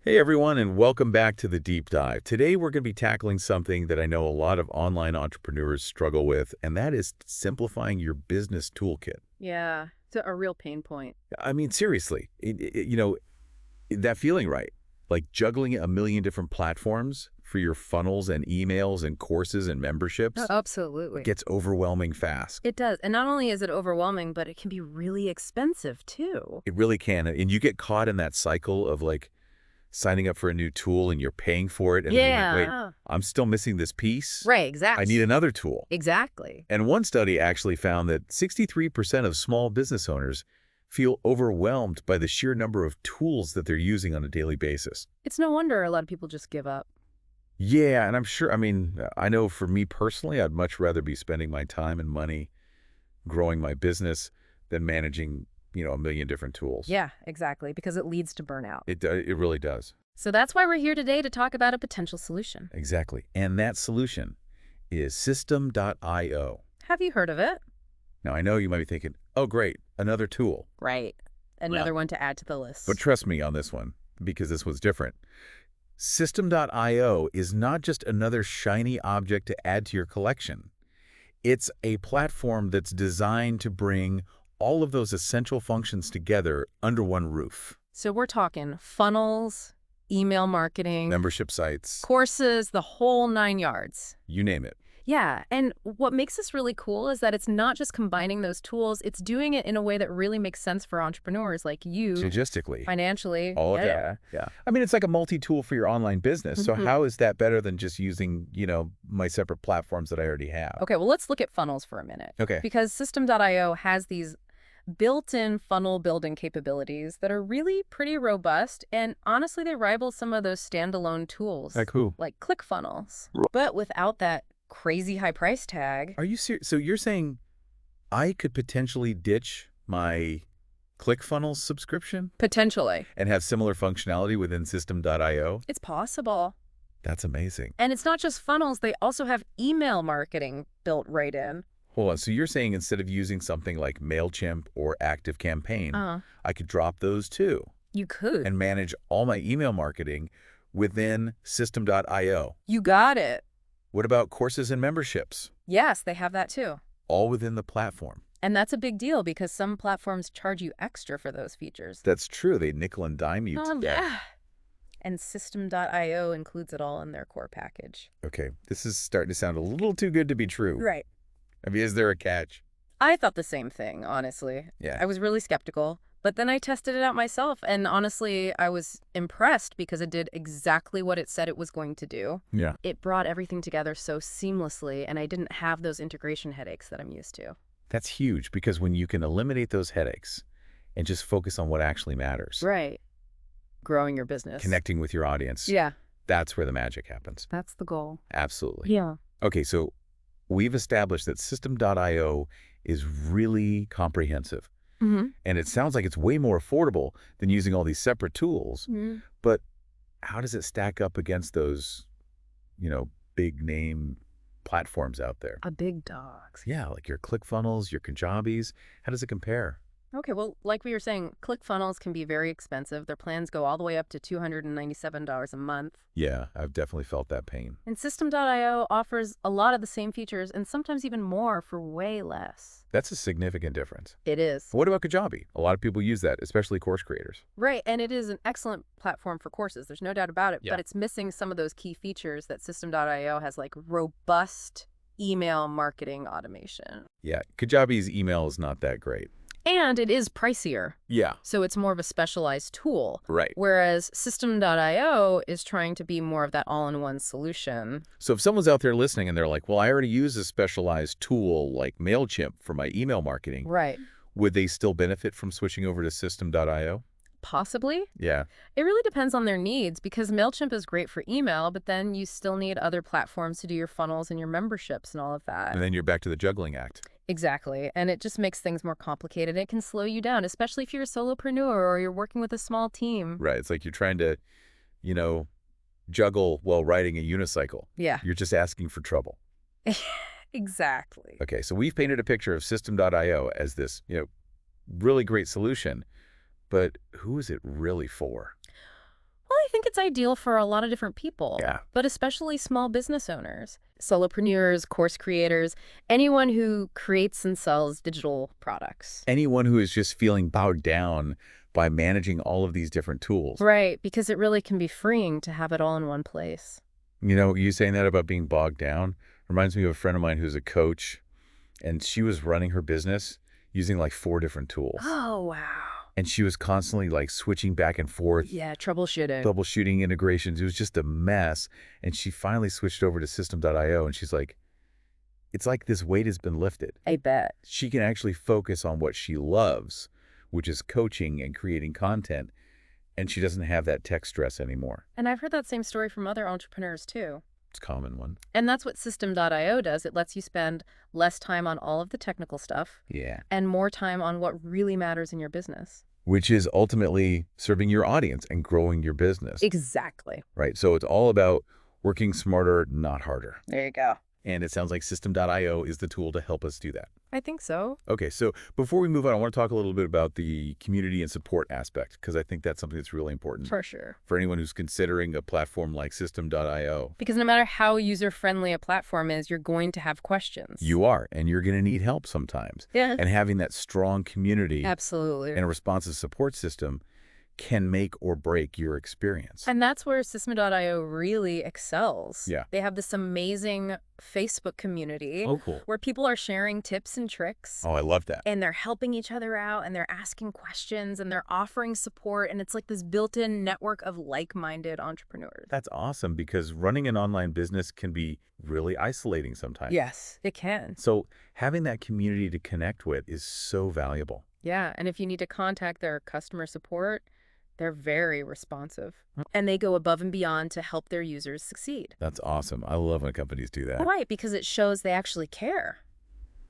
Hey everyone, and welcome back to the Deep Dive. Today we're going to be tackling something that I know a lot of online entrepreneurs struggle with, and that is simplifying your business toolkit. Yeah, it's a real pain point. I mean, seriously, that feeling, right? Like juggling a million different platforms for your funnels and emails and courses and memberships Absolutely. gets overwhelming fast. It does. And not only is it overwhelming, but it can be really expensive too. It really can. And you get caught in that cycle of like signing up for a new tool and you're paying for it. And then you're like, wait, Yeah. I'm still missing this piece. Right, I exactly. need another tool. Exactly. And one study actually found that 63% of small business owners feel overwhelmed by the sheer number of tools that they're using on a daily basis. It's no wonder a lot of people just give up. Yeah, and I'm sure, I know for me personally, I'd much rather be spending my time and money growing my business than managing, a million different tools. Yeah, exactly, because it leads to burnout. It really does. So that's why we're here today to talk about a potential solution. Exactly. And that solution is System.io. Have you heard of it? Now, I know you might be thinking, oh, great, another tool. Right. Another one to add to the list. But trust me on this one, because this was different. System.io is not just another shiny object to add to your collection. It's a platform that's designed to bring all of those essential functions together under one roof. So we're talking funnels, email marketing, Membership sites, courses, the whole 9 yards. you name it. Yeah, and what makes this really cool is that it's not just combining those tools, it's doing it in a way that really makes sense for entrepreneurs like you, Logistically. financially. All of yeah. that. Yeah. I mean, it's like a multi-tool for your online business. So Mhm. how is that better than just using, my separate platforms that I already have? Okay, well, let's look at funnels for a minute. Okay. Because System.io has these built-in funnel building capabilities that are really pretty robust, and honestly, they rival some of those standalone tools. Like who? Like ClickFunnels. But without that crazy high price tag. Are you serious? So you're saying I could potentially ditch my ClickFunnels subscription Potentially. and have similar functionality within System.io? It's possible. That's amazing. And it's not just funnels, they also have email marketing built right in. Hold on. So you're saying instead of using something like Mailchimp or ActiveCampaign, I could drop those too You could. and manage all my email marketing within System.io. You got it. What about courses and memberships? Yes, they have that too. All within the platform. And that's a big deal because some platforms charge you extra for those features. That's true. They nickel and dime you. Yeah. And System.io includes it all in their core package. Okay, this is starting to sound a little too good to be true. Right. I mean, is there a catch? I thought the same thing, honestly. Yeah. I was really skeptical, but then I tested it out myself, and honestly, I was impressed because it did exactly what it said it was going to do. Yeah. It brought everything together so seamlessly, and I didn't have those integration headaches that I'm used to. That's huge because when you can eliminate those headaches and just focus on what actually matters, Right. Growing your business. connecting with your audience, Yeah. that's where the magic happens. That's the goal. Absolutely. Yeah. Okay, so we've established that System.io is really comprehensive. Mm-hmm. And it sounds like it's way more affordable than using all these separate tools. But how does it stack up against those, big name platforms out there? A big dogs. Yeah, like your ClickFunnels, your Kajabis. How does it compare? Okay, well, like we were saying, ClickFunnels can be very expensive. Their plans go all the way up to $297 a month. Yeah, I've definitely felt that pain. And System.io offers a lot of the same features and sometimes even more for way less. That's a significant difference. It is. What about Kajabi? A lot of people use that, especially course creators. Right, and it is an excellent platform for courses. There's no doubt about it, Yeah. but it's missing some of those key features that System.io has, like robust email marketing automation. Yeah, Kajabi's email is not that great. And it is pricier, Yeah, so it's more of a specialized tool. right. Whereas System.io is trying to be more of that all-in-one solution. So if someone's out there listening and they're like, well, I already use a specialized tool like Mailchimp for my email marketing, Right. would they still benefit from switching over to System.io? Possibly. Yeah, It really depends on their needs because Mailchimp is great for email, but then you still need other platforms to do your funnels and your memberships and all of that. and then you're back to the juggling act. Exactly. And it just makes things more complicated. It can slow you down, especially if you're a solopreneur or you're working with a small team. Right, it's like you're trying to, juggle while riding a unicycle. Yeah, You're just asking for trouble. exactly. Okay, so we've painted a picture of System.io as this, really great solution, but who is it really for? Well, I think it's ideal for a lot of different people, Yeah. but especially small business owners, solopreneurs, course creators, anyone who creates and sells digital products. Anyone who is just feeling bowed down by managing all of these different tools. Right, because it really can be freeing to have it all in one place. You know, you saying that about being bogged down reminds me of a friend of mine who's a coach, and she was running her business using like 4 different tools. Oh, wow. And she was constantly like switching back and forth, Yeah, troubleshooting. troubleshooting integrations. It was just a mess. And she finally switched over to System.io, and she's like, it's like this weight has been lifted. I bet. She can actually focus on what she loves, which is coaching and creating content, and she doesn't have that tech stress anymore. And I've heard that same story from other entrepreneurs too. It's a common one. And that's what System.io does. It lets you spend less time on all of the technical stuff Yeah. and more time on what really matters in your business. Which is ultimately serving your audience and growing your business, Exactly. right? So it's all about working smarter, not harder. There you go. And it sounds like System.io is the tool to help us do that. I think so. Okay, so before we move on, I want to talk a little bit about the community and support aspect, because I think that's something that's really important For sure. for anyone who's considering a platform like System.io. Because no matter how user-friendly a platform is, you're going to have questions. You are, and you're going to need help sometimes. Yeah. And having that strong community Absolutely. and a responsive support system can make or break your experience. And that's where System.io really excels. Yeah. They have this amazing Facebook community Oh, cool. where people are sharing tips and tricks. Oh, I love that. And they're helping each other out, and they're asking questions, and they're offering support, and it's like this built-in network of like-minded entrepreneurs. That's awesome, because running an online business can be really isolating sometimes. Yes, it can. So having that community to connect with is so valuable. Yeah, and if you need to contact their customer support, they're very responsive, and they go above and beyond to help their users succeed. That's awesome. I love when companies do that. Right, because it shows they actually care.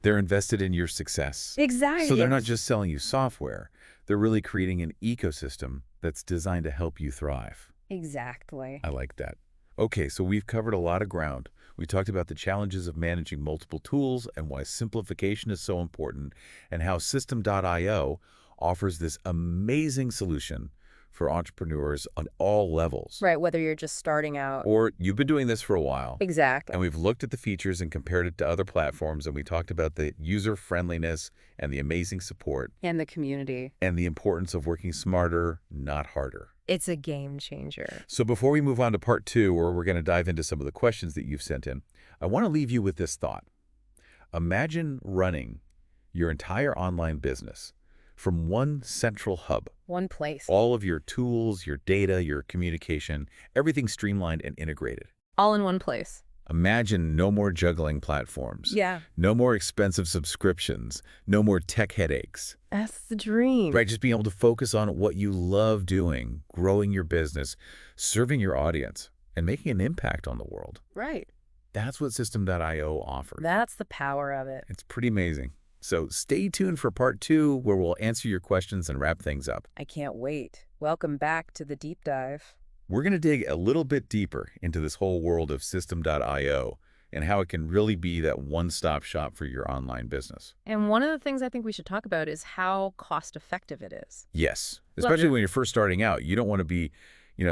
They're invested in your success. Exactly. So they're not just selling you software. They're really creating an ecosystem that's designed to help you thrive. Exactly. I like that. Okay, so we've covered a lot of ground. We talked about the challenges of managing multiple tools and why simplification is so important, and how System.io offers this amazing solution for entrepreneurs on all levels. Right, whether you're just starting out. Or you've been doing this for a while. Exactly. And we've looked at the features and compared it to other platforms, and we talked about the user-friendliness and the amazing support And the community. and the importance of working smarter, not harder. It's a game changer. So before we move on to part 2, where we're going to dive into some of the questions that you've sent in, I want to leave you with this thought. Imagine running your entire online business from one central hub. One place. All of your tools, your data, your communication, everything streamlined and integrated. All in one place. Imagine no more juggling platforms. Yeah. No more expensive subscriptions. No more tech headaches. That's the dream. Right? Just being able to focus on what you love doing, growing your business, serving your audience, and making an impact on the world. Right. That's what System.io offers. That's the power of it. It's pretty amazing. So stay tuned for part 2, where we'll answer your questions and wrap things up. I can't wait. Welcome back to the deep dive. We're going to dig a little bit deeper into this whole world of System.io and how it can really be that one-stop shop for your online business. And one of the things I think we should talk about is how cost-effective it is. Yes, especially Look, when you're first starting out. You don't want to be,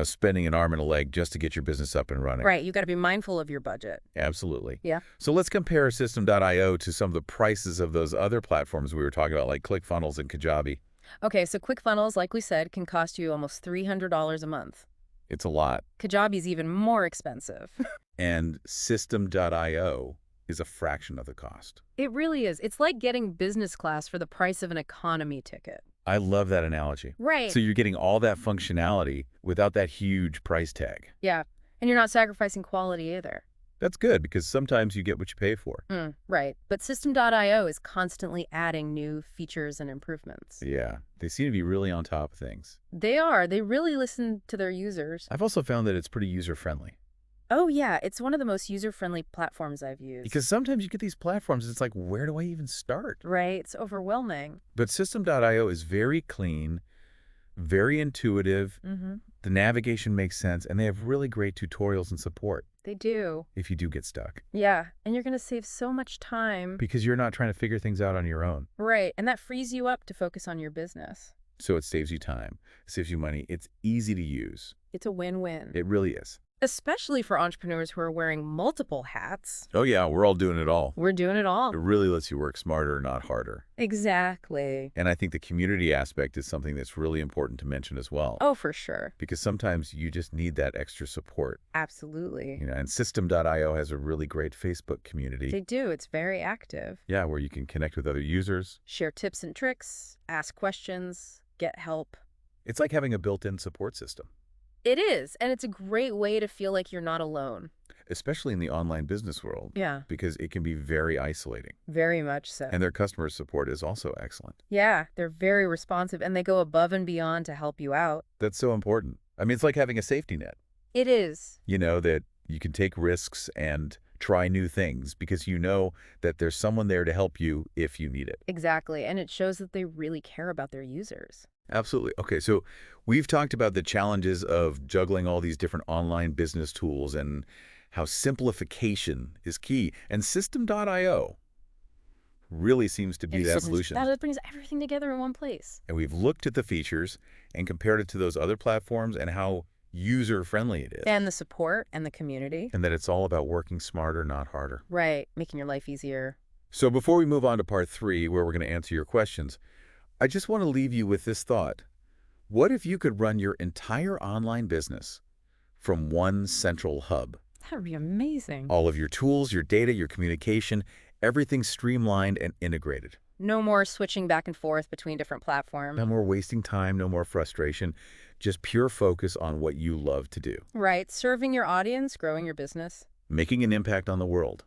spending an arm and a leg just to get your business up and running. Right. You got to be mindful of your budget. Absolutely. Yeah. So let's compare System.io to some of the prices of those other platforms we were talking about, like ClickFunnels and Kajabi. Okay, so ClickFunnels, like we said, can cost you almost $300 a month. It's a lot. Kajabi's even more expensive. And System.io is a fraction of the cost. It really is. It's like getting business class for the price of an economy ticket. I love that analogy. Right. So you're getting all that functionality without that huge price tag. Yeah. And you're not sacrificing quality either. That's good, because sometimes you get what you pay for. Right. But System.io is constantly adding new features and improvements. Yeah, they seem to be really on top of things. They are. They really listen to their users. I've also found that it's pretty user-friendly. Oh, yeah. It's one of the most user-friendly platforms I've used. Because sometimes you get these platforms, it's like, where do I even start? Right. It's overwhelming. But System.io is very clean, very intuitive. The navigation makes sense, and they have really great tutorials and support They do. if you do get stuck. Yeah. And you're going to save so much time. Because you're not trying to figure things out on your own. Right. And that frees you up to focus on your business. So it saves you time, saves you money. It's easy to use. It's a win-win. It really is. Especially for entrepreneurs who are wearing multiple hats. Oh, yeah, we're all doing it all. We're doing it all. It really lets you work smarter, not harder. Exactly. And I think the community aspect is something that's really important to mention as well. Oh, for sure. Because sometimes you just need that extra support. Absolutely. And System.io has a really great Facebook community. They do. It's very active. Yeah, where you can connect with other users. Share tips and tricks, ask questions, get help. It's like having a built-in support system. It is, and it's a great way to feel like you're not alone. Especially in the online business world. Yeah. Because it can be very isolating. Very much so. And their customer support is also excellent. Yeah, they're very responsive, and they go above and beyond to help you out. That's so important. I mean, it's like having a safety net. It is. You know, that you can take risks and try new things because you know that there's someone there to help you if you need it. Exactly, and it shows that they really care about their users. Absolutely. Okay, so we've talked about the challenges of juggling all these different online business tools and how simplification is key. And System.io really seems to be that solution. That brings everything together in one place. And we've looked at the features and compared it to those other platforms and how user-friendly it is. And the support and the community. And that it's all about working smarter, not harder. Right, making your life easier. So before we move on to part 3, where we're going to answer your questions, I just want to leave you with this thought. What if you could run your entire online business from one central hub? That would be amazing. All of your tools, your data, your communication, everything streamlined and integrated. No more switching back and forth between different platforms. No more wasting time, no more frustration, just pure focus on what you love to do. Right, serving your audience, growing your business. Making an impact on the world.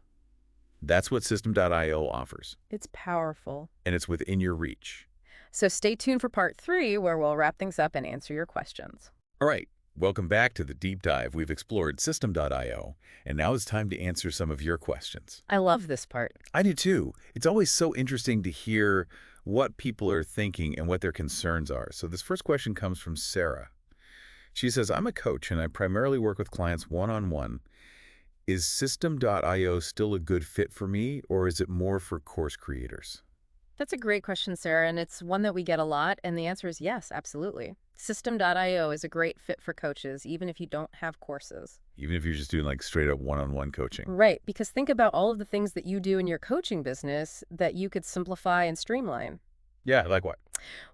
That's what System.io offers. It's powerful. And it's within your reach. So stay tuned for part 3, where we'll wrap things up and answer your questions. All right. Welcome back to the deep dive. We've explored System.io, and now it's time to answer some of your questions. I love this part. I do too. It's always so interesting to hear what people are thinking and what their concerns are. So this first question comes from Sarah. She says, I'm a coach and I primarily work with clients one-on-one. Is System.io still a good fit for me, or is it more for course creators? That's a great question, Sarah, and it's one that we get a lot, and the answer is yes, absolutely. System.io is a great fit for coaches, even if you don't have courses. Even if you're just doing like straight up one-on-one coaching. Right, because think about all of the things that you do in your coaching business that you could simplify and streamline. Yeah, like what?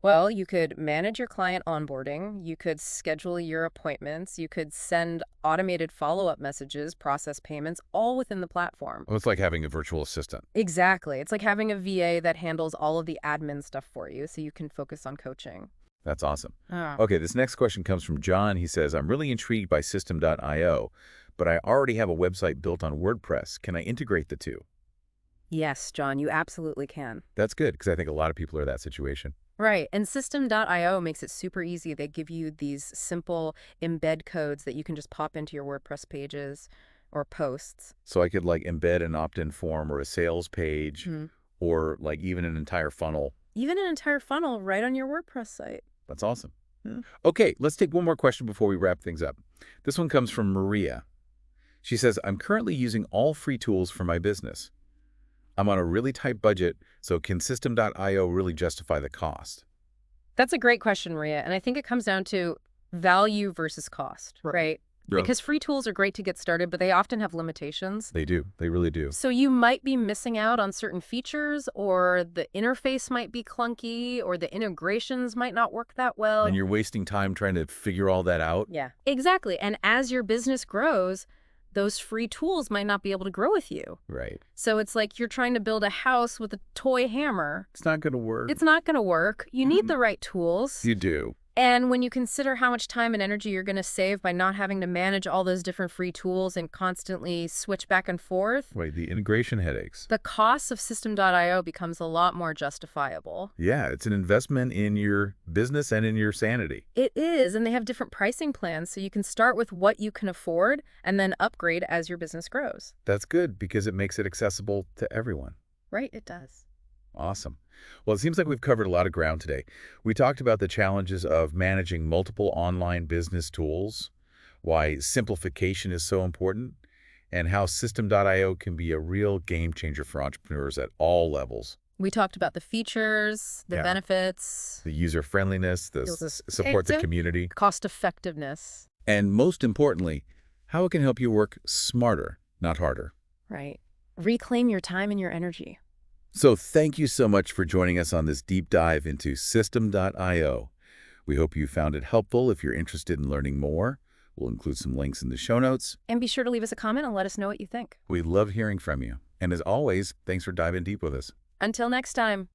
Well, you could manage your client onboarding, you could schedule your appointments, you could send automated follow-up messages, process payments, all within the platform. Well, it's like having a virtual assistant. Exactly. It's like having a VA that handles all of the admin stuff for you so you can focus on coaching. That's awesome. Oh. Okay, this next question comes from John. He says, I'm really intrigued by System.io, but I already have a website built on WordPress. Can I integrate the two? Yes, John, you absolutely can. That's good, because I think a lot of people are in that situation. Right, and System.io makes it super easy. They give you these simple embed codes that you can just pop into your WordPress pages or posts. So I could like embed an opt-in form or a sales page or like even an entire funnel. Even an entire funnel right on your WordPress site. That's awesome. Yeah. Okay, let's take one more question before we wrap things up. This one comes from Maria. She says, I'm currently using all free tools for my business. I'm on a really tight budget, so can System.io really justify the cost? That's a great question, Maria, and I think it comes down to value versus cost, right? Yeah. Because free tools are great to get started, but they often have limitations. They do. They really do. So you might be missing out on certain features, or the interface might be clunky, or the integrations might not work that well. And you're wasting time trying to figure all that out. Yeah, exactly. And as your business grows, those free tools might not be able to grow with you. Right. So it's like you're trying to build a house with a toy hammer. It's not going to work. It's not going to work. You need the right tools. You do. And when you consider how much time and energy you're going to save by not having to manage all those different free tools and constantly switch back and forth, Right, the integration headaches. the cost of System.io becomes a lot more justifiable. Yeah, it's an investment in your business and in your sanity. It is, and they have different pricing plans, so you can start with what you can afford and then upgrade as your business grows. That's good because it makes it accessible to everyone. Right, it does. Awesome. Well, it seems like we've covered a lot of ground today. We talked about the challenges of managing multiple online business tools, why simplification is so important, and how System.io can be a real game changer for entrepreneurs at all levels. We talked about the features, the Yeah. benefits, The user friendliness, the support the community, cost effectiveness. and most importantly, how it can help you work smarter, not harder. Right. Reclaim your time and your energy. So thank you so much for joining us on this deep dive into System.io. We hope you found it helpful. If you're interested in learning more, we'll include some links in the show notes. And be sure to leave us a comment and let us know what you think. We love hearing from you. And as always, thanks for diving deep with us. Until next time.